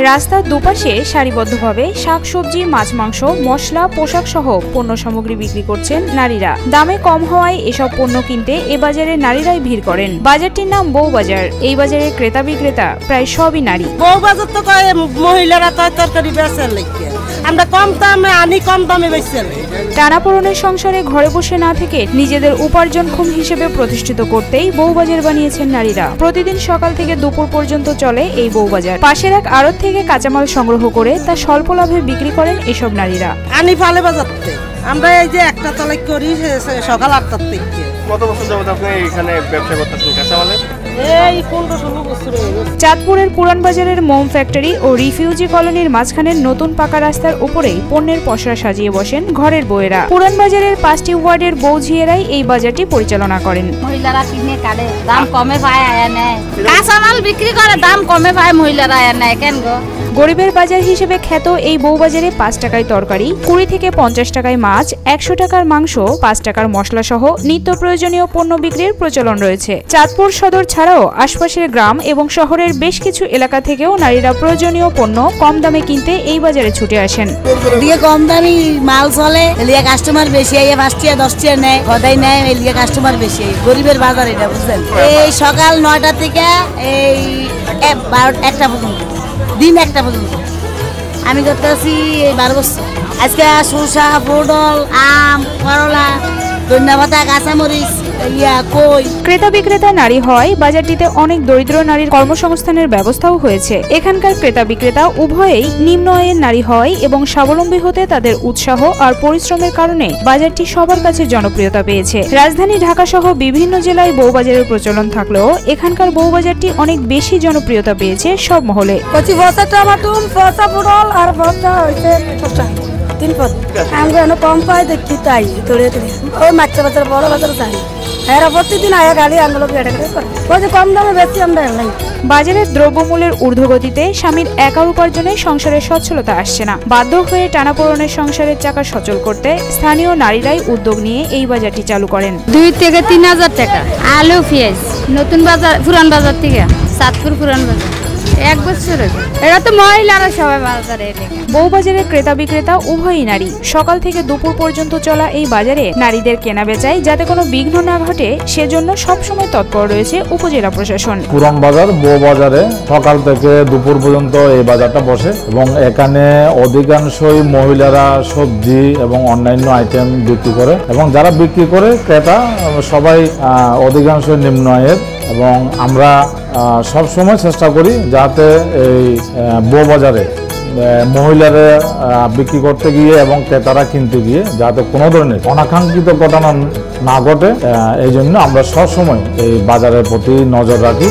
রাস্তার দুপাশে সারিবদ্ধভাবে শাকসবজি, মাছ, মাংস, মশলা, পোশাক সহ পণ্য সামগ্রী বিক্রি করছেন নারীরা। দামে কম হওয়ায় এসব পণ্য কিনতে এ বাজারে নারীরাই ভিড় করেন। বাজারটির নাম বউবাজার। এই বাজারের ক্রেতা বিক্রেতা প্রায় সবই নারী। বউবাজার তো মহিলারা তরকারি বেচার লাগে, আমরা কম দামে আনি, কম দামে বেচতে। টানাপোড়েনের সংসারে ঘরে বসে না থেকে নিজেদের উপার্জনক্ষম হিসেবে প্রতিষ্ঠিত করতেই বউবাজার বানিয়েছেন নারীরা। প্রতিদিন সকাল থেকে দুপুর পর্যন্ত চলে এই বউবাজার। পাশের এক আড়ত থেকে কাঁচামাল সংগ্রহ করে তা স্বল্প লাভে বিক্রি করেন এসব নারীরা। আনি ফালে বাজারতে আমরা এই যে একটা তলাই করি সকাল 8টার থেকে। কত বছর যাবত আপনি এখানে ব্যবসা করতেছেন কাঁচামালের? এই 15-16 বছর হয়ে গেছে। চাঁদপুরের পুরান বাজারের মোম ফ্যাক্টরি ও রিফিউজি কলোনির মাঝখানের নতুন পাকা রাস্তার উপরেই পণ্যের পসরা সাজিয়ে বসেন ঘরের বউয়েরা। পুরান বাজারের 5টি ওয়ার্ডের বউঝিয়েরাই এই বাজারটি পরিচালনা করেন। মহিলারা কিনে কাটে, দাম কমে পায়, আয়া নেয়। কাঁচামাল বিক্রি করে দাম কমে পায়, মহিলারা আয়া নেয়। কেন গো? গরিবের বাজার হিসেবে খ্যাত এই বউবাজারে 5 টাকায় তরকারি, 20 থেকে 50 টাকায় মাছ, 100 টাকার মাংস, 5 টাকার মশলা সহ নিত্য প্রয়োজনীয় পণ্য বিক্রির প্রচলন রয়েছে। চাঁদপুর সদর ছাড়াও আশপাশের গ্রাম এবং শহরের বেশ কিছু এলাকা থেকেও নারীরা প্রয়োজনীয় পণ্য কম দামে কিনতে এই বাজারে ছুটে আসেন। এদিকে কম দামি মাল চলে, এলিয়া কাস্টমার বেশি, 5 টাকা 10 টাকা নেয়, খদাই নেয়, এলিয়া কাস্টমার বেশি। গরিবের বাজার এটা, বুঝলেন? এই সকাল 9টা থেকে এই 1টা পর্যন্ত, দিন 1টা পর্যন্ত আমি করতে আছি এই 12 বছর। আজকে শসা, পটল, আম, করলা, ধন্যবাদ, কাঁচামরিচ, ক্রেতা বিক্রেতা নারী হয় বাজারটিতে অনেক দরিদ্র নারীর কর্মসংস্থানের ব্যবস্থাও হয়েছে। এখানকার ক্রেতা বিক্রেতা উভয়েই নিম্ন আয়ের নারী হয় এবং স্বাবলম্বী হতে তাদের উৎসাহ আর পরিশ্রমের কারণে বাজারটি সবার কাছে জনপ্রিয়তা পেয়েছে। রাজধানী ঢাকা সহ বিভিন্ন জেলায় বউবাজারের প্রচলন থাকলেও এখানকার বউবাজারটি অনেক বেশি জনপ্রিয়তা পেয়েছে সব মহলে। কম পাই দেখি তাই ওই মাছ বাজার, বড় বাজার তাই প্রতিদিন আয়া গাড়ি আন্দোলন কম দামে বেশি আমরা। বাজারের দ্রব্যমূল্যের ঊর্ধ্বগতিতে স্বামীর একার উপার্জনে সংসারের সচ্ছলতা আসছে না। বাধ্য হয়ে টানাপোড়েনের সংসারের চাকা সচল করতে স্থানীয় নারীরাই উদ্যোগ নিয়ে এই বাজারটি চালু করেন। 2 থেকে 3,000 টাকা আলু, পেঁয়াজ নতুন বাজার, পুরান বাজার থেকে, চাঁদপুর পুরান বাজার 1 বছর। এরা তো মহিলারা সবাই বাজারে। বউবাজারের ক্রেতা বিক্রেতা উভয়ই নারী। সকাল থেকে দুপুর পর্যন্ত চলা এই বাজারে নারীদের কেনা বেচায় যাতে কোনো বিঘ্ন না ঘটে সেজন্য সবসময় তৎপর রয়েছে উপজেলা প্রশাসন। পুরান বাজার বউবাজারে সকাল থেকে দুপুর পর্যন্ত এই বাজারটা বসে এবং এখানে অধিকাংশই মহিলারা সবজি এবং অন্যান্য আইটেম বিক্রি করে এবং যারা বিক্রি করে ক্রেতা সবাই অধিকাংশ নিম্ন আয়ের এবং আমরা সবসময় চেষ্টা করি যাতে এই বউবাজারে মহিলারা বিক্রি করতে গিয়ে এবং ক্রেতারা কিনতে গিয়ে যাতে কোনো ধরনের অনাকাঙ্ক্ষিত ঘটনা না ঘটে, এই জন্য আমরা সবসময় এই বাজারের প্রতি নজর রাখি।